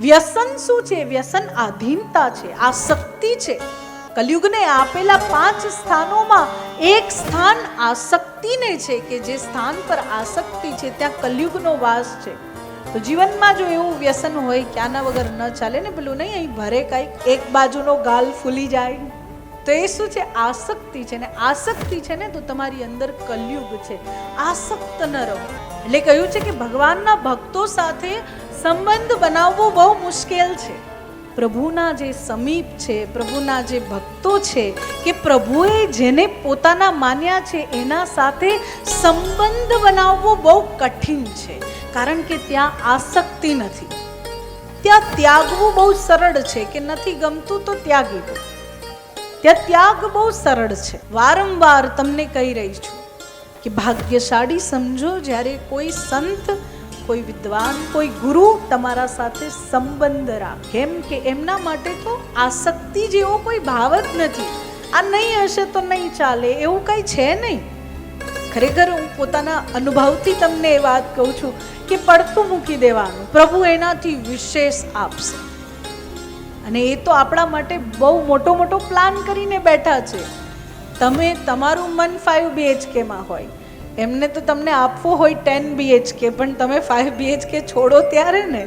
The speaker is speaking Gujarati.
વ્યસન શું છે? વ્યસન આધીનતા છે, આસક્તિ છે. કલયુગને આપેલા 5 સ્થાનોમાં એક સ્થાન આસક્તિને છે, કે જે સ્થાન પર આસક્તિ છે ત્યાં કલયુગનો વાસ છે. તો જીવનમાં જો એવું વ્યસન હોય કે આના વગર ન ચાલે ને, પેલું નહીં અહીં ભરે કાંઈક એક બાજુનો ગાલ ફૂલી જાય, તો એ શું છે? આસક્તિ છે. ને આસક્તિ છે ને તો તમારી અંદર કલયુગ છે. આસક્ત ન રહો. એટલે કહ્યું છે કે ભગવાનના ભક્તો સાથે સંબંધ બનાવવો બહુ મુશ્કેલ છે. પ્રભુના જે સમીપ છે, પ્રભુના જે ભક્તો છે, કે પ્રભુએ જેને પોતાના માન્યા છે એના સાથે સંબંધ બનાવવો બહુ કઠિન છે. કારણ કે ત્યાં આસક્તિ નથી. ત્યાં ત્યાગવું બહુ સરળ છે, કે નથી ગમતું તો ત્યાગી દો. ત્યાં ત્યાગ બહુ સરળ છે. વારંવાર તમને કહી રહી છું કે ભાગ્યશાળી સમજો જ્યારે કોઈ સંત, કોઈ વિદ્વાન, કોઈ ગુરુ તમારા સાથે સંબંધ રાખે. કેમ કે એમના માટે તો આસક્તિ જેવો કોઈ ભાવ જ નથી. આ નહીં હશે તો નહીં ચાલે એવું કંઈ છે નહીં. ખરેખર હું પોતાના અનુભવથી તમને એ વાત કહું છું કે પડતું મૂકી દેવાનું, પ્રભુ એનાથી વિશેષ આપશે. અને એ તો આપણા માટે બહુ મોટો મોટો પ્લાન કરીને બેઠા છે. તમે તમારું મન 5 BHK માં હોય, એમને તો તમને આપવો હોય 10 BHK, પણ તમે 5 BHK છોડો ત્યારે ને.